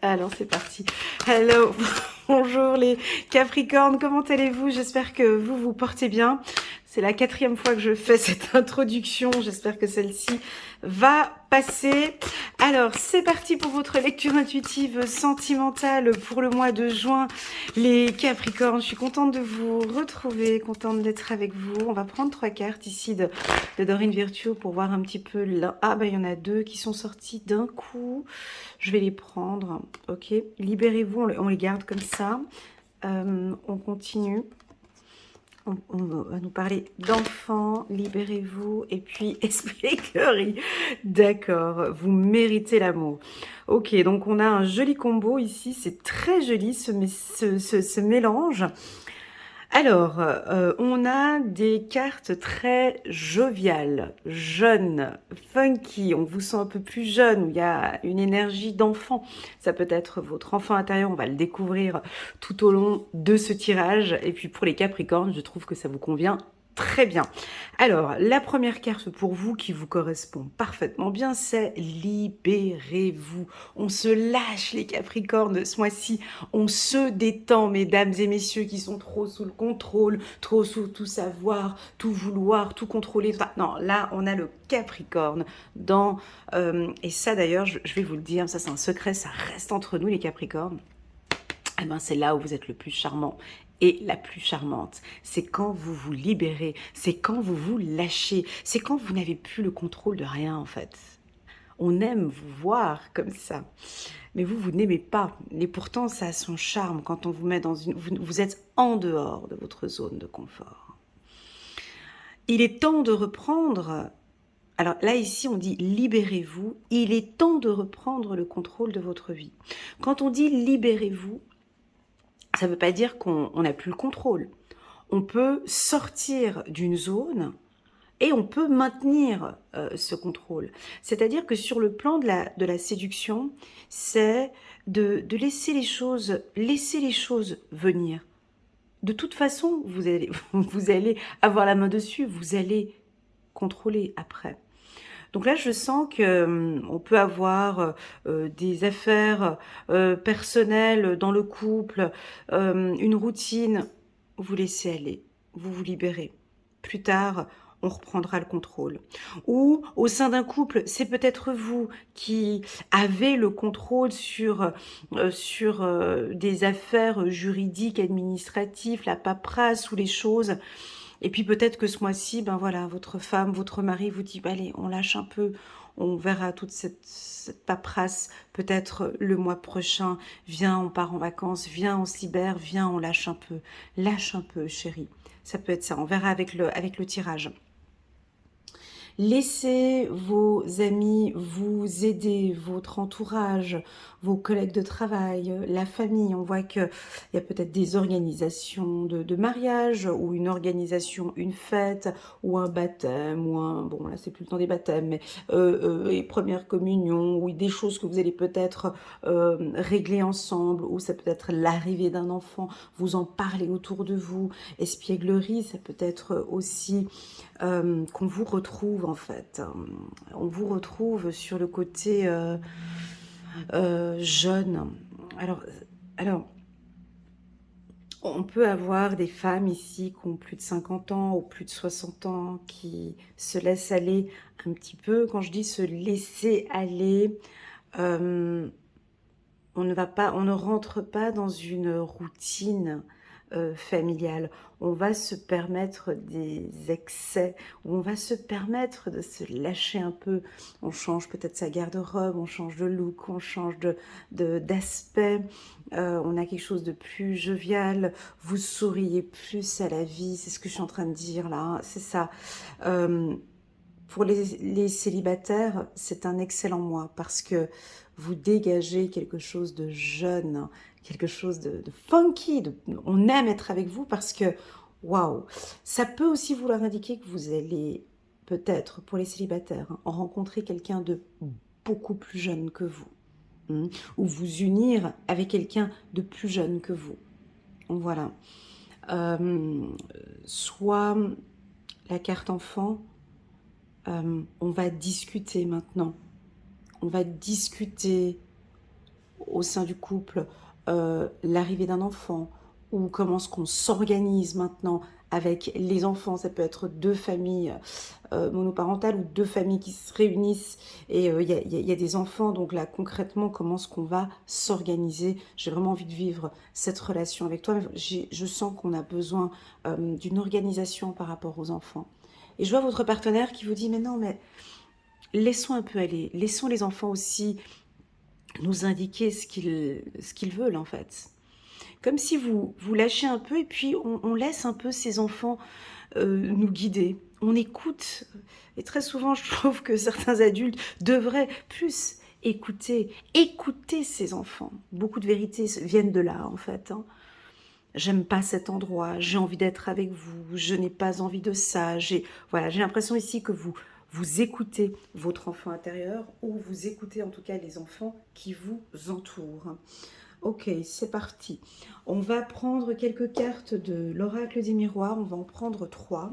Alors c'est parti. Hello, bonjour les Capricornes, comment allez-vous? J'espère que vous vous portez bien. C'est la 4e fois que je fais cette introduction, j'espère que celle-ci va passer. Alors c'est parti pour votre lecture intuitive sentimentale pour le mois de juin. Les Capricornes, je suis contente de vous retrouver, contente d'être avec vous. On va prendre 3 cartes ici de Dorine Virtue pour voir un petit peu là. Ah ben il y en a 2 qui sont sortis d'un coup. Je vais les prendre, ok. Libérez-vous, on les garde comme ça. On continue. On va nous parler d'enfants, libérez-vous, et puis escroquerie. D'accord, vous méritez l'amour. Ok, donc on a un joli combo ici, c'est très joli ce mélange. Alors, on a des cartes très joviales, jeunes, funky. On vous sent un peu plus jeune, où il y a une énergie d'enfant. Ça peut être votre enfant intérieur, on va le découvrir tout au long de ce tirage. Et puis pour les Capricornes, je trouve que ça vous convient très bien. Alors, la première carte pour vous qui vous correspond parfaitement bien, c'est libérez-vous. On se lâche les Capricornes ce mois-ci. On se détend, mesdames et messieurs qui sont trop sous le contrôle, trop sous tout savoir, tout vouloir, tout contrôler. Non, là, on a le Capricorne dans... et ça, d'ailleurs, je vais vous le dire, ça c'est un secret, ça reste entre nous les Capricornes. Eh ben, c'est là où vous êtes le plus charmant et la plus charmante. C'est quand vous vous libérez, c'est quand vous vous lâchez, c'est quand vous n'avez plus le contrôle de rien en fait. On aime vous voir comme ça. Mais vous n'aimez pas. Et pourtant, ça a son charme quand on vous met dans une... Vous êtes en dehors de votre zone de confort. Il est temps de reprendre... Alors là, ici, on dit libérez-vous. Il est temps de reprendre le contrôle de votre vie. Quand on dit libérez-vous, ça ne veut pas dire qu'on n'a plus le contrôle. On peut sortir d'une zone et on peut maintenir ce contrôle. C'est-à-dire que sur le plan de la séduction, c'est de laisser les choses venir. De toute façon, vous allez avoir la main dessus, vous allez contrôler après. Donc là, je sens que on peut avoir des affaires personnelles dans le couple, une routine. Vous laissez aller, vous vous libérez. Plus tard, on reprendra le contrôle. Ou au sein d'un couple, c'est peut-être vous qui avez le contrôle sur des affaires juridiques, administratives, la paperasse ou les choses. Et puis peut-être que ce mois-ci, ben voilà, votre femme, votre mari vous dit, bah, allez, on lâche un peu, on verra toute cette paperasse peut-être le mois prochain. Viens, on part en vacances, viens, on se libère, viens, on lâche un peu. Lâche un peu, chérie. Ça peut être ça, on verra avec le tirage. Laissez vos amis vous aider, votre entourage, vos collègues de travail, la famille. On voit qu'il y a peut-être des organisations de mariage ou une organisation, une fête ou un baptême ou un... Bon, là, c'est plus le temps des baptêmes, mais et première communion ou des choses que vous allez peut-être régler ensemble ou ça peut être l'arrivée d'un enfant. Vous en parlez autour de vous. Espièglerie, ça peut être aussi... qu'on vous retrouve en fait. On vous retrouve sur le côté jeune. Alors, on peut avoir des femmes ici qui ont plus de 50 ans ou plus de 60 ans qui se laissent aller un petit peu. Quand je dis se laisser aller, on ne rentre pas dans une routine familiale. On va se permettre des excès, ou on va se permettre de se lâcher un peu. On change peut-être sa garde-robe, on change de look, on change d'aspect. On a quelque chose de plus jovial. Vous souriez plus à la vie. C'est ce que je suis en train de dire là. Hein, c'est ça. Pour les célibataires, c'est un excellent mois parce que vous dégagez quelque chose de jeune, quelque chose de funky. On aime être avec vous parce que, waouh, ça peut aussi vouloir indiquer que vous allez peut-être, pour les célibataires, hein, rencontrer quelqu'un de beaucoup plus jeune que vous, hein, ou vous unir avec quelqu'un de plus jeune que vous. Voilà. Soit la carte enfant, on va discuter maintenant. On va discuter au sein du couple l'arrivée d'un enfant, ou comment est-ce qu'on s'organise maintenant avec les enfants. Ça peut être deux familles monoparentales ou deux familles qui se réunissent et il y a des enfants. Donc là, concrètement, comment est-ce qu'on va s'organiser? J'ai vraiment envie de vivre cette relation avec toi. Je sens qu'on a besoin d'une organisation par rapport aux enfants. Et je vois votre partenaire qui vous dit, mais non, mais laissons un peu aller. Laissons les enfants aussi nous indiquer ce qu'ils veulent, en fait. Comme si vous lâchez un peu et puis on laisse un peu ces enfants nous guider. On écoute. Et très souvent, je trouve que certains adultes devraient plus écouter ces enfants. Beaucoup de vérités viennent de là, en fait. Hein. J'aime pas cet endroit, j'ai envie d'être avec vous, je n'ai pas envie de ça. Voilà, j'ai l'impression ici que vous écoutez votre enfant intérieur, ou vous écoutez en tout cas les enfants qui vous entourent. Ok, c'est parti. On va prendre quelques cartes de l'oracle des miroirs. On va en prendre 3.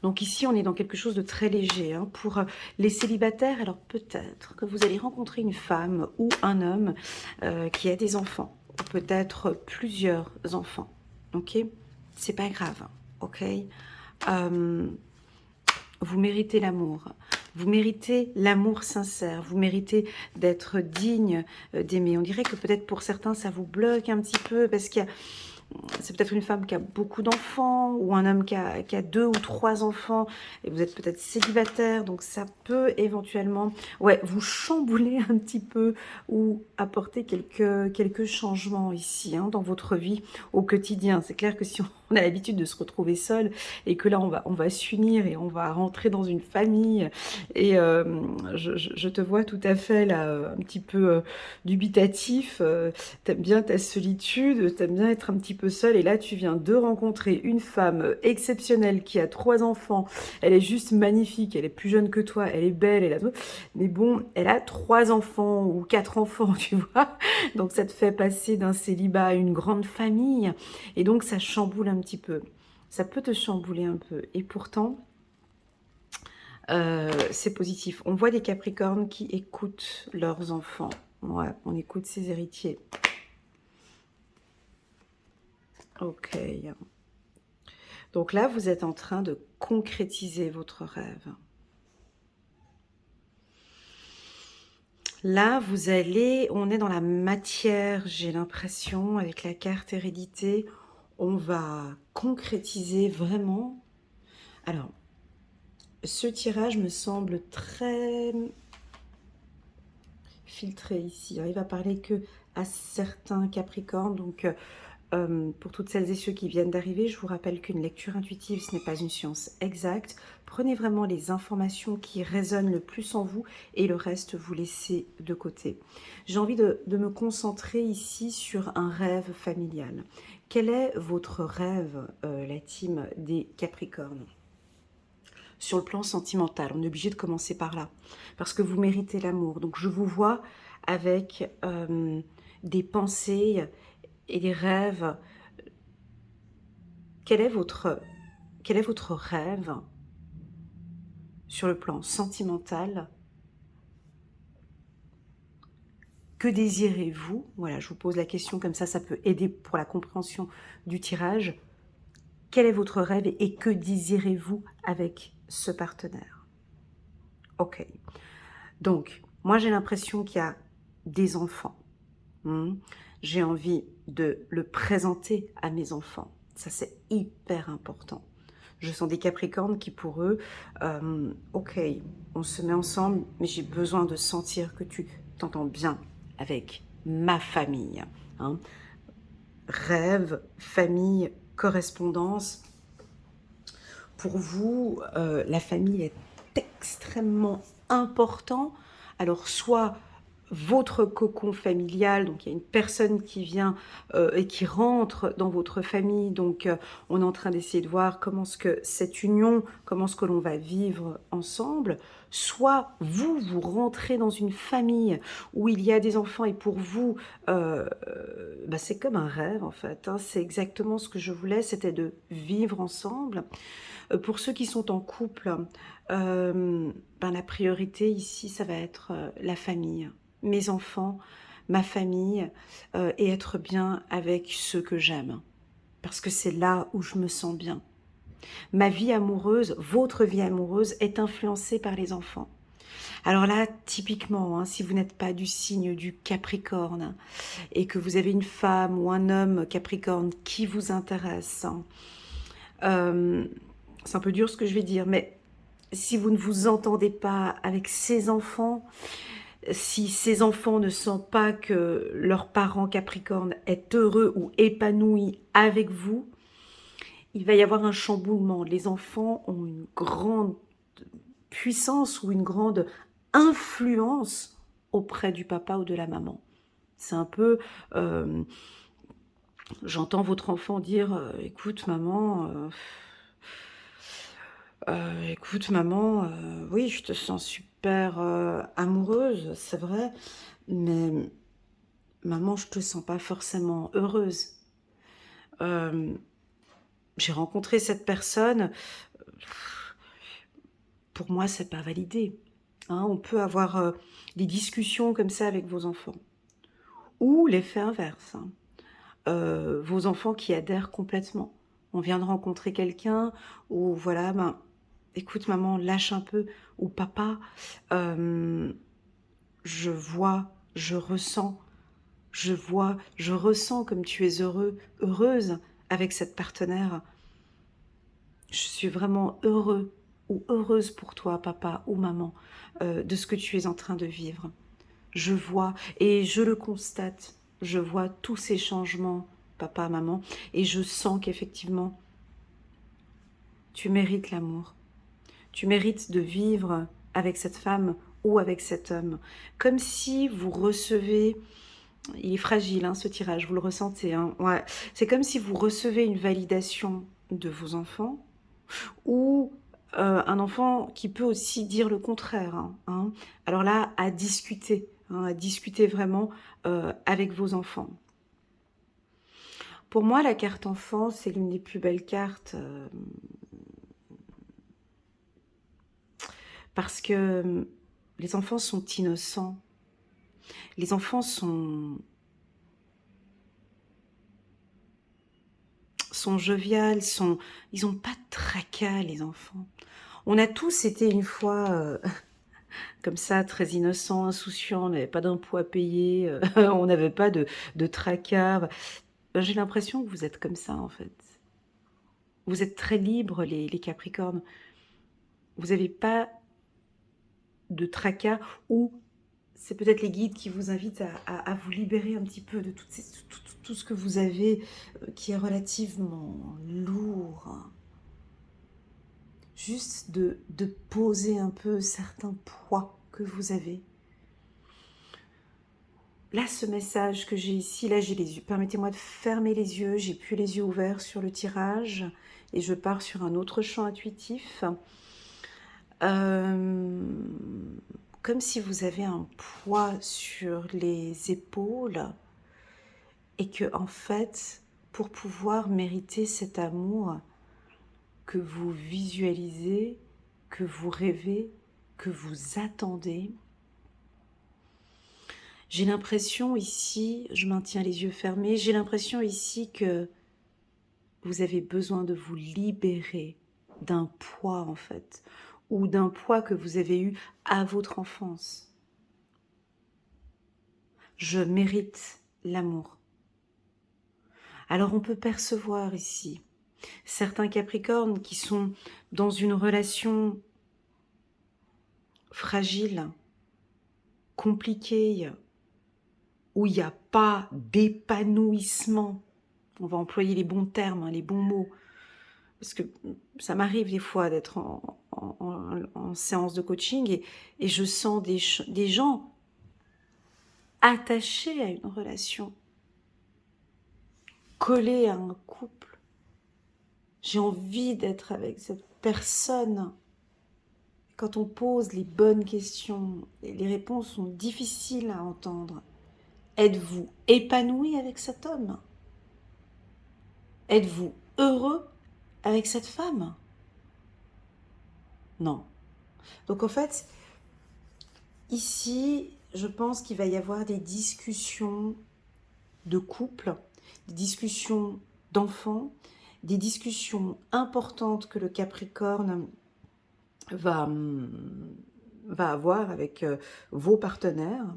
Donc ici, on est dans quelque chose de très léger. Hein. Pour les célibataires, alors peut-être que vous allez rencontrer une femme ou un homme qui a des enfants. Ou peut-être plusieurs enfants. Ok? C'est pas grave. Ok? Vous méritez l'amour. Vous méritez l'amour sincère. Vous méritez d'être digne d'aimer. On dirait que peut-être pour certains, ça vous bloque un petit peu parce qu'il y a... C'est peut-être une femme qui a beaucoup d'enfants ou un homme qui a 2 ou 3 enfants et vous êtes peut-être célibataire, donc ça peut éventuellement vous chambouler un petit peu ou apporter quelques changements ici dans votre vie au quotidien. C'est clair que si on a l'habitude de se retrouver seul et que là on va s'unir et on va rentrer dans une famille et je te vois tout à fait là un petit peu dubitatif, t'aimes bien ta solitude, t'aimes bien être un petit peu seule et là tu viens de rencontrer une femme exceptionnelle qui a 3 enfants, elle est juste magnifique, elle est plus jeune que toi, elle est belle, elle a tout, mais bon, elle a 3 enfants ou 4 enfants, tu vois, donc ça te fait passer d'un célibat à une grande famille et donc ça chamboule un petit peu, ça peut te chambouler un peu et pourtant c'est positif. On voit des Capricornes qui écoutent leurs enfants. Ouais, on écoute ses héritiers. Ok. Donc là, vous êtes en train de concrétiser votre rêve. Là, on est dans la matière, j'ai l'impression, avec la carte hérédité, on va concrétiser vraiment. Alors, ce tirage me semble très filtré ici. Alors, il va parler que à certains Capricornes, donc pour toutes celles et ceux qui viennent d'arriver, je vous rappelle qu'une lecture intuitive, ce n'est pas une science exacte. Prenez vraiment les informations qui résonnent le plus en vous et le reste, vous laissez de côté. J'ai envie de me concentrer ici sur un rêve familial. Quel est votre rêve, la team des Capricornes ? Sur le plan sentimental, on est obligé de commencer par là, parce que vous méritez l'amour. Donc je vous vois avec des pensées et des rêves. Quel est votre rêve sur le plan sentimental? Que désirez-vous? Voilà, je vous pose la question comme ça peut aider pour la compréhension du tirage. Quel est votre rêve et que désirez-vous avec ce partenaire? Ok. Donc, moi j'ai l'impression qu'il y a des enfants. J'ai envie de le présenter à mes enfants. Ça, c'est hyper important. Je sens des Capricornes qui, pour eux, ok, on se met ensemble, mais j'ai besoin de sentir que tu t'entends bien avec ma famille. Hein. Rêve, famille, correspondance. Pour vous, la famille est extrêmement important. Alors, soit votre cocon familial, donc il y a une personne qui vient et qui rentre dans votre famille, donc on est en train d'essayer de voir comment est-ce que cette union, comment est-ce que l'on va vivre ensemble, soit vous rentrez dans une famille où il y a des enfants et pour vous, c'est comme un rêve en fait, hein. C'est exactement ce que je voulais, c'était de vivre ensemble. Pour ceux qui sont en couple, la priorité ici, ça va être la famille. mes enfants, ma famille et être bien avec ceux que j'aime. Parce que c'est là où je me sens bien. Ma vie amoureuse, votre vie amoureuse est influencée par les enfants. Alors là, typiquement, hein, si vous n'êtes pas du signe du Capricorne et que vous avez une femme ou un homme Capricorne qui vous intéresse, hein, c'est un peu dur ce que je vais dire, mais si vous ne vous entendez pas avec ces enfants, si ces enfants ne sentent pas que leur parent Capricorne est heureux ou épanoui avec vous, il va y avoir un chamboulement. Les enfants ont une grande puissance ou une grande influence auprès du papa ou de la maman. C'est un peu... j'entends votre enfant dire écoute maman, oui je te sens super amoureuse, c'est vrai, mais maman je te sens pas forcément heureuse. J'ai rencontré cette personne, pour moi c'est pas validé. Hein, on peut avoir des discussions comme ça avec vos enfants. Ou l'effet inverse. Hein. Vos enfants qui adhèrent complètement. On vient de rencontrer quelqu'un où voilà, ben, écoute maman, lâche un peu, ou papa, je vois, je ressens, je ressens comme tu es heureux, heureuse avec cette partenaire. Je suis vraiment heureux ou heureuse pour toi, papa ou maman, de ce que tu es en train de vivre. Je vois et je le constate. Je vois tous ces changements, papa, maman, et je sens qu'effectivement, tu mérites l'amour. Tu mérites de vivre avec cette femme ou avec cet homme. Comme si vous recevez... Il est fragile, hein, ce tirage, vous le ressentez. Hein, ouais. C'est comme si vous recevez une validation de vos enfants ou un enfant qui peut aussi dire le contraire. Hein. Alors là, à discuter vraiment avec vos enfants. Pour moi, la carte enfant, c'est l'une des plus belles cartes parce que les enfants sont innocents. Les enfants sont joviales, ils n'ont pas de tracas, les enfants. On a tous été une fois comme ça, très innocents, insouciants, on n'avait pas d'impôts à payer, on n'avait pas de tracas. Ben, j'ai l'impression que vous êtes comme ça, en fait. Vous êtes très libres, les Capricornes. Vous n'avez pas de tracas ou c'est peut-être les guides qui vous invitent à vous libérer un petit peu de tout ce que vous avez qui est relativement lourd. Juste de poser un peu certains poids que vous avez. Là, ce message que j'ai ici, là j'ai les yeux, permettez-moi de fermer les yeux, j'ai plus les yeux ouverts sur le tirage et je pars sur un autre champ intuitif. Comme si vous avez un poids sur les épaules et que en fait, pour pouvoir mériter cet amour que vous visualisez, que vous rêvez, que vous attendez, j'ai l'impression ici, je maintiens les yeux fermés, j'ai l'impression ici que vous avez besoin de vous libérer d'un poids en fait, ou d'un poids que vous avez eu à votre enfance. Je mérite l'amour. Alors on peut percevoir ici certains Capricornes qui sont dans une relation fragile, compliquée, où il n'y a pas d'épanouissement. On va employer les bons termes, hein, les bons mots. Parce que ça m'arrive des fois d'être en séance de coaching et je sens des gens attachés à une relation, collés à un couple. J'ai envie d'être avec cette personne. Quand on pose les bonnes questions, les réponses sont difficiles à entendre. Êtes-vous épanoui avec cet homme? Êtes-vous heureux avec cette femme? Non. Donc en fait, ici, je pense qu'il va y avoir des discussions de couple, des discussions d'enfants, des discussions importantes que le Capricorne va, va avoir avec vos partenaires.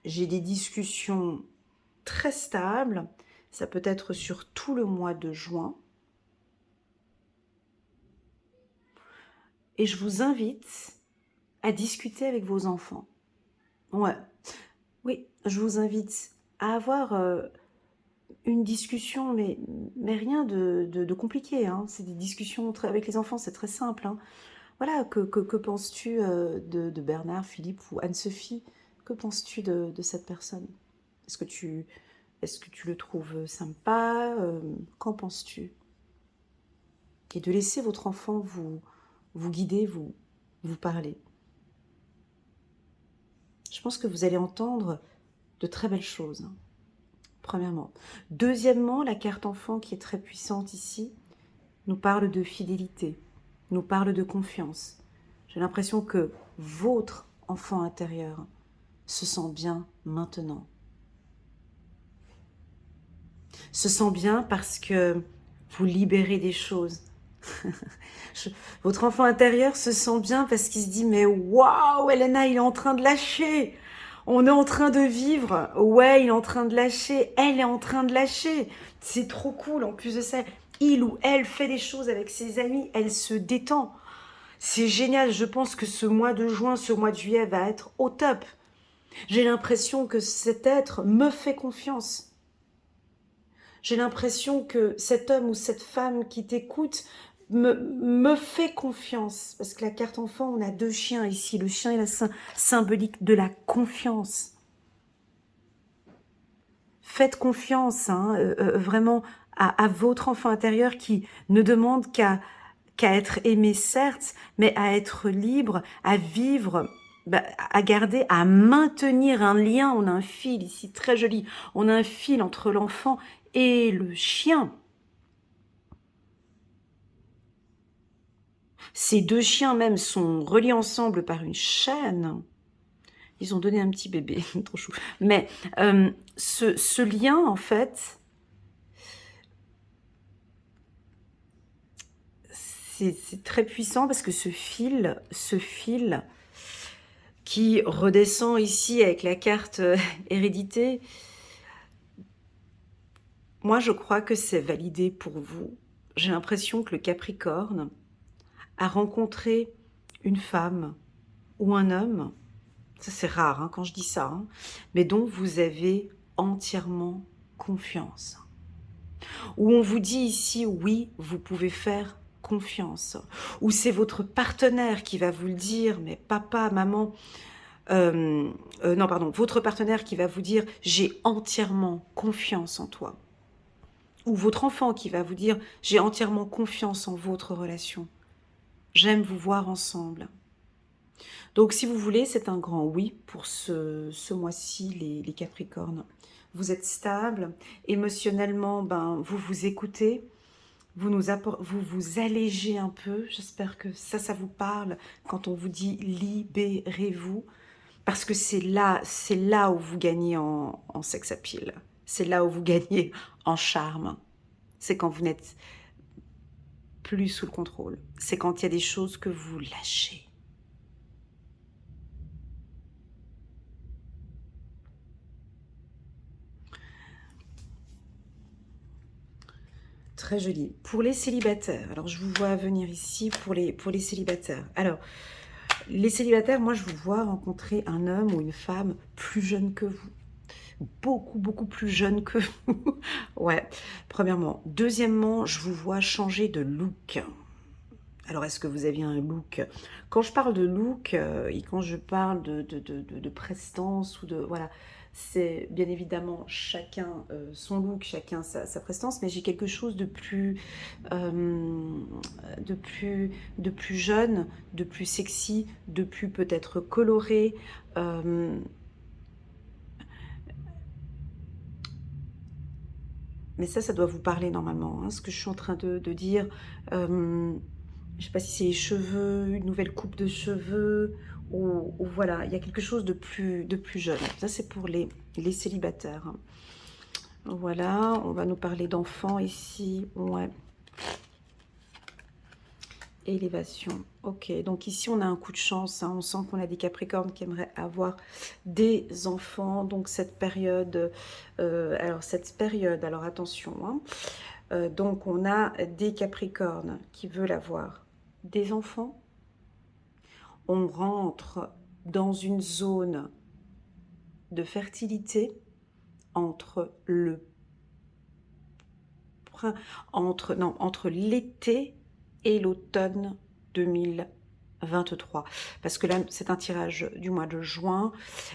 J'ai des discussions très stables, ça peut être sur tout le mois de juin. Et je vous invite à discuter avec vos enfants. Ouais, oui, je vous invite à avoir une discussion, mais rien de compliqué. Hein. C'est des discussions avec les enfants, c'est très simple. Hein. Voilà, que penses-tu de Bernard, Philippe ou Anne-Sophie? Que penses-tu de cette personne? Est-ce que tu le trouves sympa? Qu'en penses-tu? Et de laisser votre enfant vous guider, vous parler. Je pense que vous allez entendre de très belles choses. Hein. Premièrement. Deuxièmement, la carte enfant qui est très puissante ici nous parle de fidélité, nous parle de confiance. J'ai l'impression que votre enfant intérieur se sent bien maintenant. Se sent bien parce que vous libérez des choses. Votre enfant intérieur se sent bien parce qu'il se dit « Mais waouh, Elena, il est en train de lâcher !» On est en train de vivre. Ouais, il est en train de lâcher. Elle est en train de lâcher. C'est trop cool. En plus de ça, il ou elle fait des choses avec ses amis. Elle se détend. C'est génial. Je pense que ce mois de juin, ce mois de juillet va être au top. J'ai l'impression que cet être me fait confiance. J'ai l'impression que cet homme ou cette femme qui t'écoute me fait confiance. Parce que la carte enfant, on a deux chiens ici. Le chien est la symbolique de la confiance. Faites confiance hein, vraiment à votre enfant intérieur qui ne demande qu'à être aimé, certes, mais à être libre, à vivre, à garder, à maintenir un lien. On a un fil ici, très joli. On a un fil entre l'enfant et le chien. Ces deux chiens même sont reliés ensemble par une chaîne. Ils ont donné un petit bébé, trop chou. Mais ce lien, en fait, c'est très puissant parce que ce fil qui redescend ici avec la carte hérédité, moi je crois que c'est validé pour vous. J'ai l'impression que le Capricorne a rencontré une femme ou un homme, ça c'est rare hein, quand je dis ça, hein, mais dont vous avez entièrement confiance. Où on vous dit ici, oui, vous pouvez faire confiance. Ou c'est votre partenaire qui va vous le dire, mais papa, maman, non pardon, votre partenaire qui va vous dire, j'ai entièrement confiance en toi. Ou votre enfant qui va vous dire, j'ai entièrement confiance en votre relation. J'aime vous voir ensemble. Donc, si vous voulez, c'est un grand oui pour ce mois-ci, les Capricornes. Vous êtes stable, émotionnellement, vous vous écoutez, vous vous allégez un peu. J'espère que ça vous parle quand on vous dit libérez-vous, parce que c'est là où vous gagnez en sex appeal. C'est là où vous gagnez en charme. C'est quand vous n'êtes plus sous le contrôle. C'est quand il y a des choses que vous lâchez. Très joli. Pour les célibataires, alors je vous vois venir ici pour les célibataires. Alors, les célibataires, moi je vous vois rencontrer un homme ou une femme plus jeune que vous. Beaucoup, beaucoup plus jeune que vous. Ouais, premièrement. Deuxièmement, je vous vois changer de look. Alors, est-ce que vous aviez un look? Quand je parle de look et quand je parle de prestance ou de... Voilà, c'est bien évidemment chacun son look, chacun sa prestance, mais j'ai quelque chose de plus jeune, de plus sexy, de plus peut-être coloré. Mais ça doit vous parler normalement, hein, ce que je suis en train de dire. Je ne sais pas si c'est les cheveux, une nouvelle coupe de cheveux, ou voilà, il y a quelque chose de plus jeune. Ça, c'est pour les célibataires. Voilà, on va nous parler d'enfants ici. Ouais. Élévation. Ok, donc ici, on a un coup de chance. Hein. On sent qu'on a des Capricornes qui aimeraient avoir des enfants. Donc, cette période... alors attention. Hein. Donc, on a des Capricornes qui veulent avoir des enfants. On rentre dans une zone de fertilité entre entre l'été et l'automne 2023. Parce que là, c'est un tirage du mois de juin,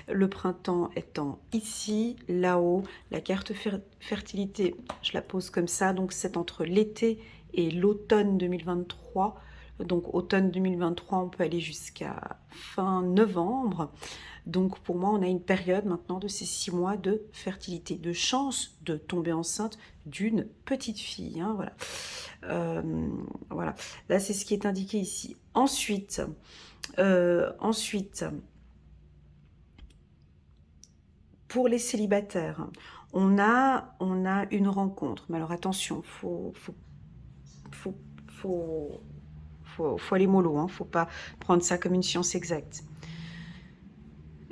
le printemps étant ici, là-haut, la carte fertilité, je la pose comme ça, donc c'est entre l'été et l'automne 2023. Donc automne 2023, on peut aller jusqu'à fin novembre. Donc pour moi, on a une période maintenant de ces 6 mois de fertilité, de chance de tomber enceinte d'une petite fille. Hein, voilà. Voilà. Là, c'est ce qui est indiqué ici. Ensuite, pour les célibataires, on a une rencontre. Mais alors attention, faut aller mollo. Hein, faut pas prendre ça comme une science exacte.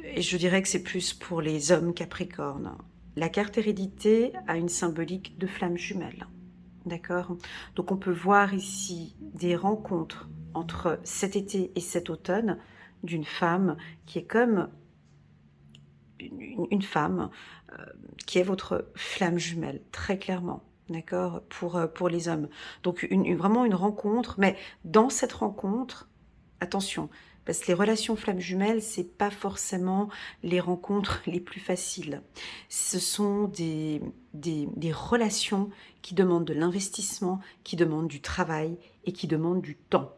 Et je dirais que c'est plus pour les hommes capricornes. La carte hérédité a une symbolique de flamme jumelle. D'accord? Donc on peut voir ici des rencontres entre cet été et cet automne d'une femme qui est comme une femme qui est votre flamme jumelle, très clairement. D'accord? Pour les hommes. Donc vraiment une rencontre, mais dans cette rencontre, attention, parce que les relations flammes jumelles, c'est pas forcément les rencontres les plus faciles. Ce sont des relations qui demandent de l'investissement, qui demandent du travail et qui demandent du temps.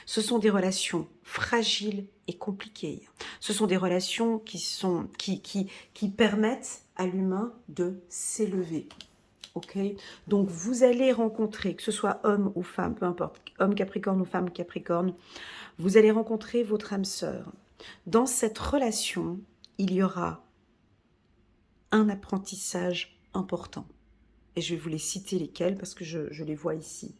Ce sont des relations fragiles et compliquées. Ce sont des relations qui permettent à l'humain de s'élever. Ok, donc vous allez rencontrer, que ce soit homme ou femme, peu importe, homme capricorne ou femme capricorne, vous allez rencontrer votre âme sœur. Dans cette relation, il y aura un apprentissage important. Et je vais vous les citer lesquels parce que je les vois ici.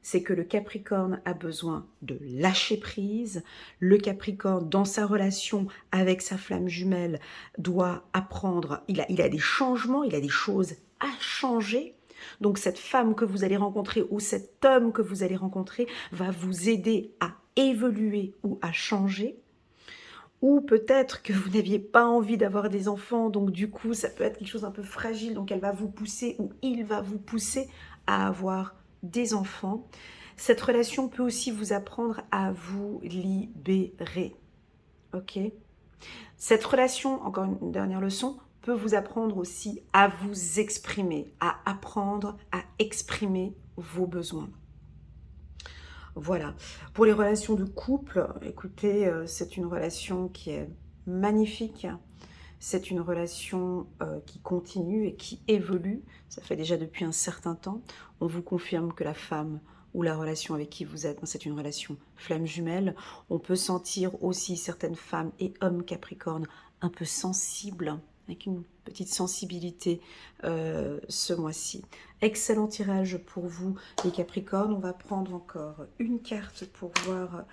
C'est que le Capricorne a besoin de lâcher prise. Le Capricorne, dans sa relation avec sa flamme jumelle, doit apprendre. Il a des changements, il a des choses à changer. Donc cette femme que vous allez rencontrer ou cet homme que vous allez rencontrer va vous aider à évoluer ou à changer. Ou peut-être que vous n'aviez pas envie d'avoir des enfants, donc du coup ça peut être quelque chose un peu fragile, donc elle va vous pousser ou il va vous pousser à avoir des enfants. Cette relation peut aussi vous apprendre à vous libérer. Ok? Cette relation, encore une dernière leçon, peut vous apprendre aussi à vous exprimer, à apprendre à exprimer vos besoins. Voilà. Pour les relations de couple, écoutez, c'est une relation qui est magnifique. C'est une relation qui continue et qui évolue. Ça fait déjà depuis un certain temps. On vous confirme que la femme ou la relation avec qui vous êtes, c'est une relation flamme jumelle. On peut sentir aussi certaines femmes et hommes capricornes un peu sensibles, avec une petite sensibilité ce mois-ci. Excellent tirage pour vous, les Capricornes. On va prendre encore une carte pour voir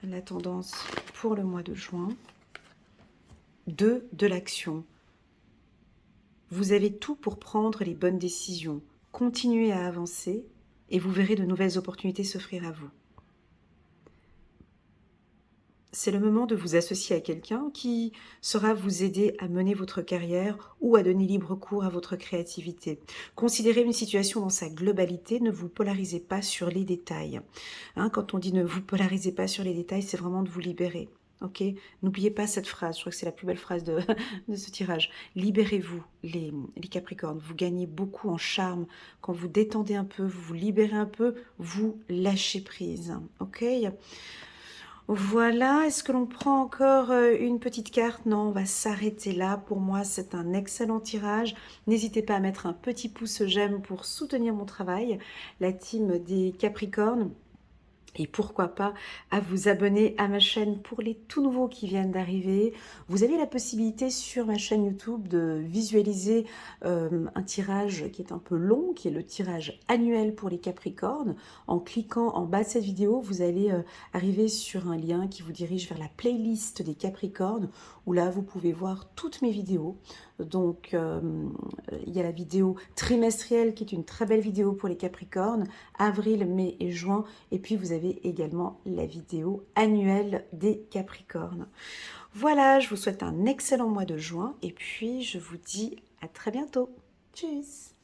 la tendance pour le mois de juin. 2 de l'action. Vous avez tout pour prendre les bonnes décisions. Continuez à avancer et vous verrez de nouvelles opportunités s'offrir à vous. C'est le moment de vous associer à quelqu'un qui saura vous aider à mener votre carrière ou à donner libre cours à votre créativité. Considérez une situation dans sa globalité, ne vous polarisez pas sur les détails. Hein, quand on dit ne vous polarisez pas sur les détails, c'est vraiment de vous libérer. Ok, n'oubliez pas cette phrase, je crois que c'est la plus belle phrase de ce tirage. Libérez-vous, les Capricornes. Vous gagnez beaucoup en charme. Quand vous détendez un peu, vous vous libérez un peu, vous lâchez prise. Ok. Voilà, est-ce que l'on prend encore une petite carte? Non, on va s'arrêter là. Pour moi, c'est un excellent tirage. N'hésitez pas à mettre un petit pouce j'aime pour soutenir mon travail. La team des Capricornes. Et pourquoi pas à vous abonner à ma chaîne pour les tout nouveaux qui viennent d'arriver. Vous avez la possibilité sur ma chaîne YouTube de visualiser un tirage qui est un peu long, qui est le tirage annuel pour les Capricornes. En cliquant en bas de cette vidéo, vous allez arriver sur un lien qui vous dirige vers la playlist des Capricornes, où là vous pouvez voir toutes mes vidéos. Donc il y a la vidéo trimestrielle qui est une très belle vidéo pour les Capricornes, avril, mai et juin. Et puis vous avez également la vidéo annuelle des Capricornes. Voilà, je vous souhaite un excellent mois de juin et puis je vous dis à très bientôt. Tchuss!